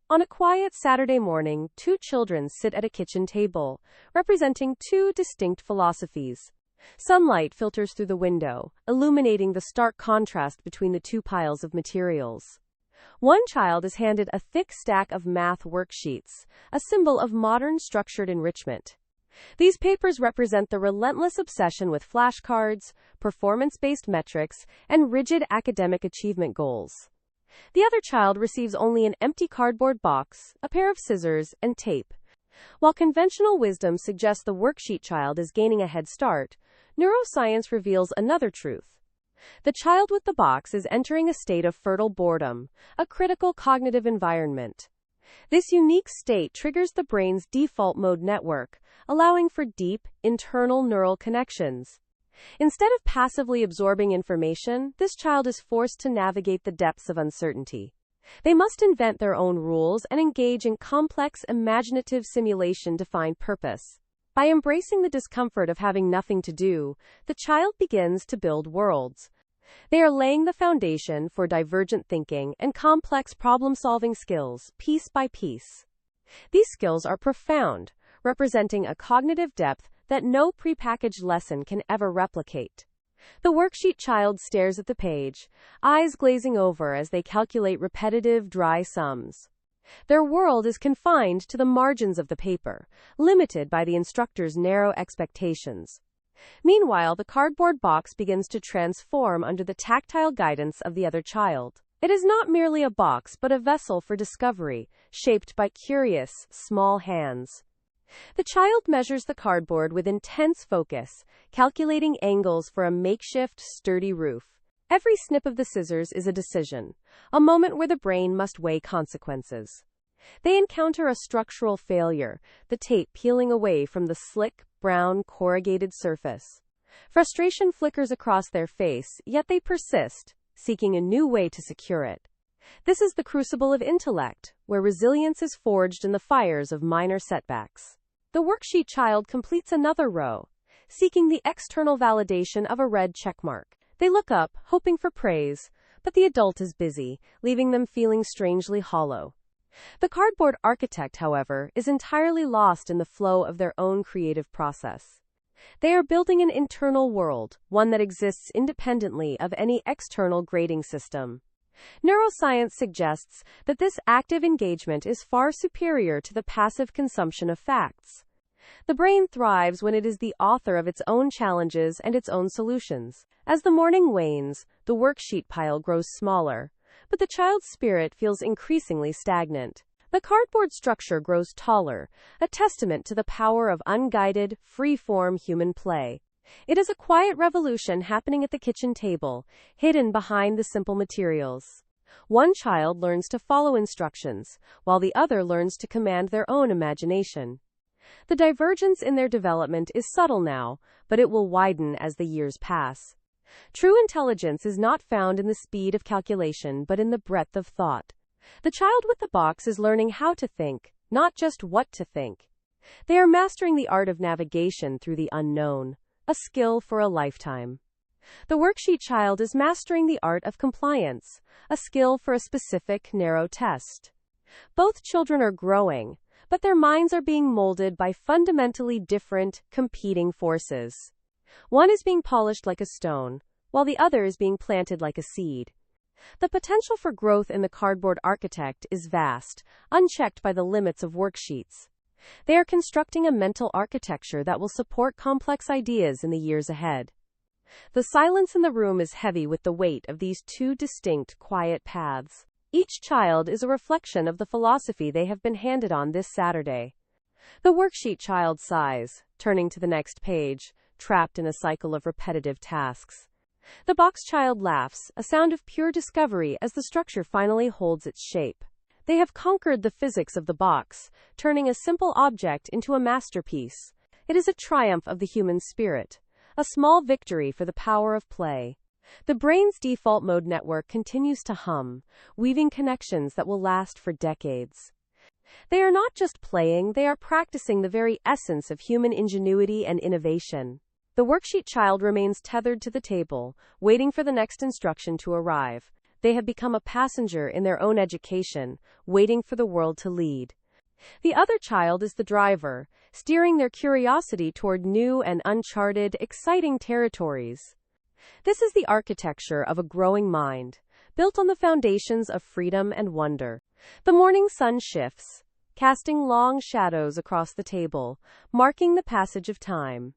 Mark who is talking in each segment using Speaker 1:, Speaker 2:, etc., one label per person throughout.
Speaker 1: On a quiet Saturday morning, two children sit at a kitchen table, representing two distinct philosophies. Sunlight filters through the window, illuminating the stark contrast between the two piles of materials. One child is handed a thick stack of math worksheets, a symbol of modern structured enrichment. These papers represent the relentless obsession with flashcards, performance-based metrics, and rigid academic achievement goals. The other child receives only an empty cardboard box, a pair of scissors, and tape. While conventional wisdom suggests the worksheet child is gaining a head start, neuroscience reveals another truth. The child with the box is entering a state of fertile boredom, a critical cognitive environment. This unique state triggers the brain's default mode network, allowing for deep, internal neural connections. Instead of passively absorbing information, this child is forced to navigate the depths of uncertainty. They must invent their own rules and engage in complex, imaginative simulation to find purpose. By embracing the discomfort of having nothing to do, the child begins to build worlds. They are laying the foundation for divergent thinking and complex problem-solving skills, piece by piece. These skills are profound, representing a cognitive depth that no prepackaged lesson can ever replicate. The worksheet child stares at the page, eyes glazing over as they calculate repetitive, dry sums. Their world is confined to the margins of the paper, limited by the instructor's narrow expectations. Meanwhile, the cardboard box begins to transform under the tactile guidance of the other child. It is not merely a box but a vessel for discovery, shaped by curious, small hands. The child measures the cardboard with intense focus, calculating angles for a makeshift, sturdy roof. Every snip of the scissors is a decision, a moment where the brain must weigh consequences. They encounter a structural failure, the tape peeling away from the slick, brown, corrugated surface. Frustration flickers across their face, yet they persist, seeking a new way to secure it. This is the crucible of intellect, where resilience is forged in the fires of minor setbacks. The worksheet child completes another row, seeking the external validation of a red checkmark. They look up, hoping for praise, but the adult is busy, leaving them feeling strangely hollow. The cardboard architect, however, is entirely lost in the flow of their own creative process. They are building an internal world, one that exists independently of any external grading system. Neuroscience suggests that this active engagement is far superior to the passive consumption of facts. The brain thrives when it is the author of its own challenges and its own solutions. As the morning wanes, the worksheet pile grows smaller, but the child's spirit feels increasingly stagnant. The cardboard structure grows taller, a testament to the power of unguided, free-form human play. It is a quiet revolution happening at the kitchen table, hidden behind the simple materials. One child learns to follow instructions, while the other learns to command their own imagination. The divergence in their development is subtle now, but it will widen as the years pass. True intelligence is not found in the speed of calculation but in the breadth of thought. The child with the box is learning how to think, not just what to think. They are mastering the art of navigation through the unknown, a skill for a lifetime. The worksheet child is mastering the art of compliance, a skill for a specific, narrow test. Both children are growing, but their minds are being molded by fundamentally different, competing forces. One is being polished like a stone, while the other is being planted like a seed. The potential for growth in the cardboard architect is vast, unchecked by the limits of worksheets. They are constructing a mental architecture that will support complex ideas in the years ahead. The silence in the room is heavy with the weight of these two distinct, quiet paths. Each child is a reflection of the philosophy they have been handed on this Saturday. The worksheet child sighs, turning to the next page, trapped in a cycle of repetitive tasks. The box child laughs, a sound of pure discovery as the structure finally holds its shape. They have conquered the physics of the box, turning a simple object into a masterpiece. It is a triumph of the human spirit, a small victory for the power of play. The brain's default mode network continues to hum, weaving connections that will last for decades. They are not just playing, they are practicing the very essence of human ingenuity and innovation. The worksheet child remains tethered to the table, waiting for the next instruction to arrive. they have become a passenger in their own education, waiting for the world to lead. The other child is the driver, steering their curiosity toward new and uncharted, exciting territories. This is the architecture of a growing mind, built on the foundations of freedom and wonder. The morning sun shifts, casting long shadows across the table, marking the passage of time.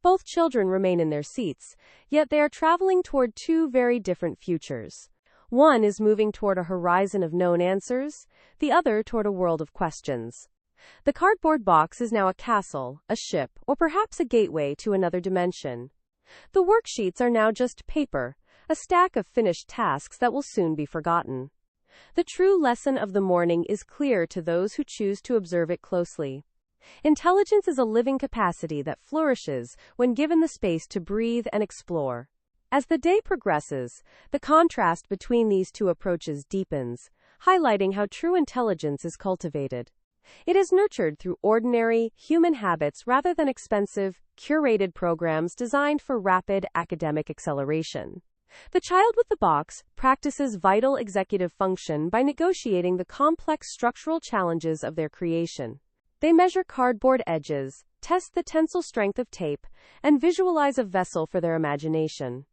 Speaker 1: Both children remain in their seats, yet they are traveling toward two very different futures. One is moving toward a horizon of known answers, the other toward a world of questions. The cardboard box is now a castle, a ship, or perhaps a gateway to another dimension. The worksheets are now just paper, a stack of finished tasks that will soon be forgotten. The true lesson of the morning is clear to those who choose to observe it closely. Intelligence is a living capacity that flourishes when given the space to breathe and explore. As the day progresses, the contrast between these two approaches deepens, highlighting how true intelligence is cultivated. It is nurtured through ordinary, human habits rather than expensive, curated programs designed for rapid academic acceleration. The child with the box practices vital executive function by negotiating the complex structural challenges of their creation. They measure cardboard edges, test the tensile strength of tape, and visualize a vessel for their imagination.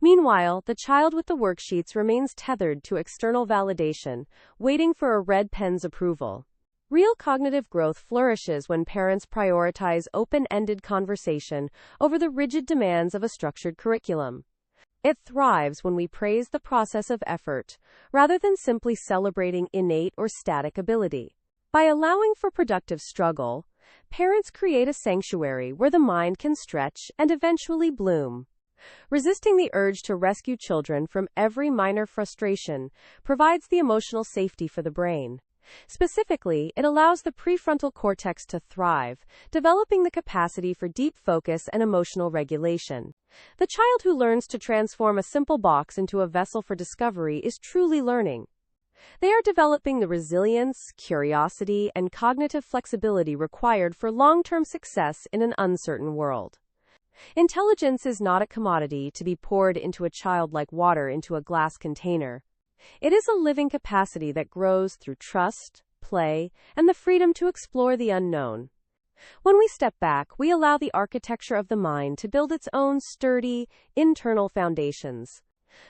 Speaker 1: Meanwhile, the child with the worksheets remains tethered to external validation, waiting for a red pen's approval. Real cognitive growth flourishes when parents prioritize open-ended conversation over the rigid demands of a structured curriculum. It thrives when we praise the process of effort, rather than simply celebrating innate or static ability. By allowing for productive struggle, parents create a sanctuary where the mind can stretch and eventually bloom. Resisting the urge to rescue children from every minor frustration provides the emotional safety for the brain. Specifically, it allows the prefrontal cortex to thrive, developing the capacity for deep focus and emotional regulation. The child who learns to transform a simple box into a vessel for discovery is truly learning. They are developing the resilience, curiosity, and cognitive flexibility required for long-term success in an uncertain world. Intelligence is not a commodity to be poured into a child like water into a glass container. It is a living capacity that grows through trust, play, and the freedom to explore the unknown. When we step back, we allow the architecture of the mind to build its own sturdy, internal foundations.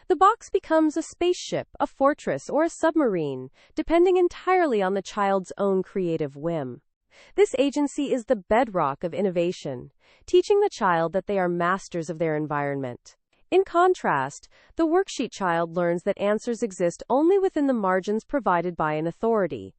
Speaker 1: The box becomes a spaceship, a fortress, or a submarine, depending entirely on the child's own creative whim. This agency is the bedrock of innovation, teaching the child that they are masters of their environment. In contrast, the worksheet child learns that answers exist only within the margins provided by an authority.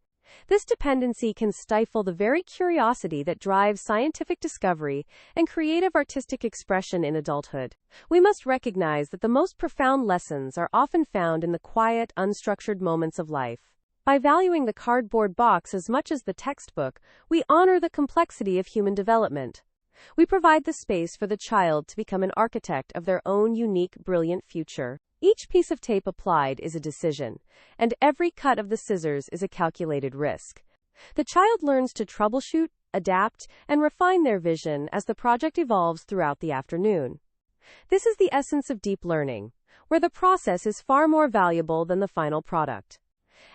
Speaker 1: This dependency can stifle the very curiosity that drives scientific discovery and creative artistic expression in adulthood. We must recognize that the most profound lessons are often found in the quiet, unstructured moments of life. By valuing the cardboard box as much as the textbook, we honor the complexity of human development. We provide the space for the child to become an architect of their own unique, brilliant future. Each piece of tape applied is a decision, and every cut of the scissors is a calculated risk. The child learns to troubleshoot, adapt, and refine their vision as the project evolves throughout the afternoon. This is the essence of deep learning, where the process is far more valuable than the final product.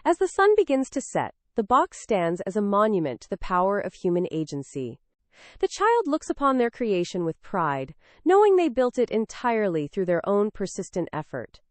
Speaker 1: As the sun begins to set, the box stands as a monument to the power of human agency. The child looks upon their creation with pride, knowing they built it entirely through their own persistent effort.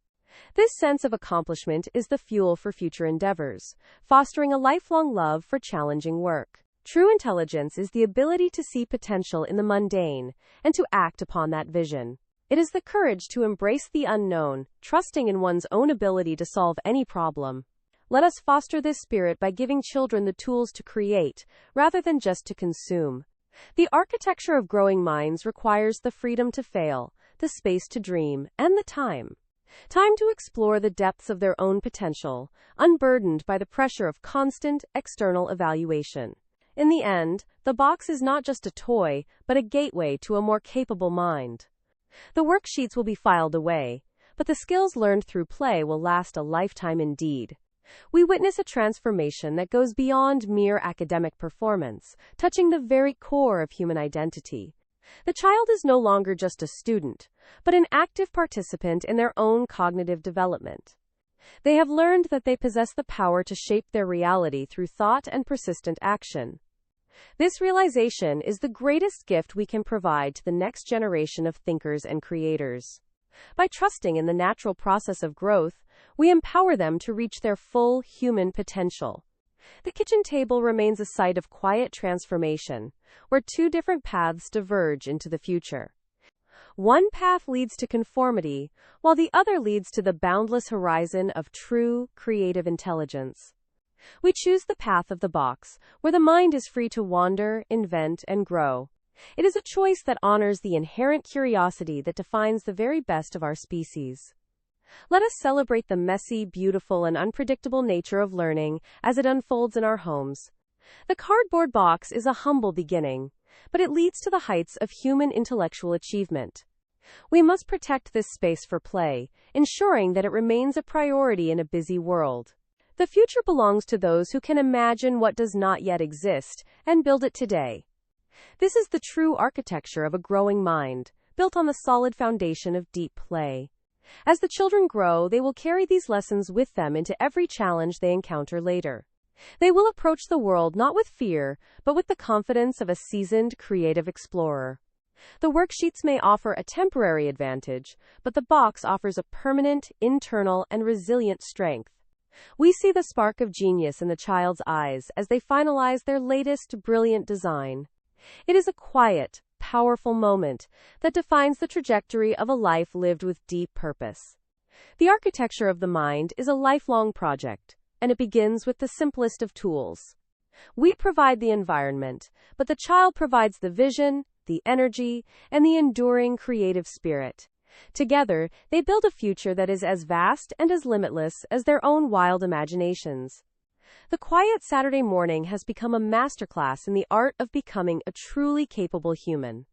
Speaker 1: This sense of accomplishment is the fuel for future endeavors, fostering a lifelong love for challenging work. True intelligence is the ability to see potential in the mundane and to act upon that vision. It is the courage to embrace the unknown, trusting in one's own ability to solve any problem. Let us foster this spirit by giving children the tools to create, rather than just to consume. The architecture of growing minds requires the freedom to fail, the space to dream, and the time to explore the depths of their own potential, unburdened by the pressure of constant, external evaluation. In the end, the box is not just a toy, but a gateway to a more capable mind. The worksheets will be filed away, but the skills learned through play will last a lifetime indeed. We witness a transformation that goes beyond mere academic performance, touching the very core of human identity. The child is no longer just a student, but an active participant in their own cognitive development. They have learned that they possess the power to shape their reality through thought and persistent action. This realization is the greatest gift we can provide to the next generation of thinkers and creators. By trusting in the natural process of growth, we empower them to reach their full human potential. The kitchen table remains a site of quiet transformation, where two different paths diverge into the future. One path leads to conformity, while the other leads to the boundless horizon of true, creative intelligence. We choose the path of the box, where the mind is free to wander, invent, and grow. It is a choice that honors the inherent curiosity that defines the very best of our species. Let us celebrate the messy, beautiful, and unpredictable nature of learning as it unfolds in our homes. The cardboard box is a humble beginning, but it leads to the heights of human intellectual achievement. We must protect this space for play, ensuring that it remains a priority in a busy world. The future belongs to those who can imagine what does not yet exist and build it today. This is the true architecture of a growing mind, built on the solid foundation of deep play. As the children grow, they will carry these lessons with them into every challenge they encounter later. They will approach the world not with fear, but with the confidence of a seasoned, creative explorer. The worksheets may offer a temporary advantage, but the box offers a permanent, internal, and resilient strength. We see the spark of genius in the child's eyes as they finalize their latest, brilliant design. It is a quiet, powerful moment that defines the trajectory of a life lived with deep purpose. The architecture of the mind is a lifelong project, and it begins with the simplest of tools. We provide the environment, but the child provides the vision, the energy, and the enduring creative spirit. Together, they build a future that is as vast and as limitless as their own wild imaginations. The quiet Saturday morning has become a masterclass in the art of becoming a truly capable human.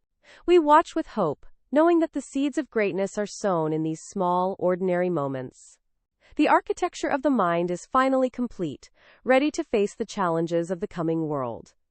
Speaker 1: We watch with hope, knowing that the seeds of greatness are sown in these small, ordinary moments. The architecture of the mind is finally complete, ready to face the challenges of the coming world.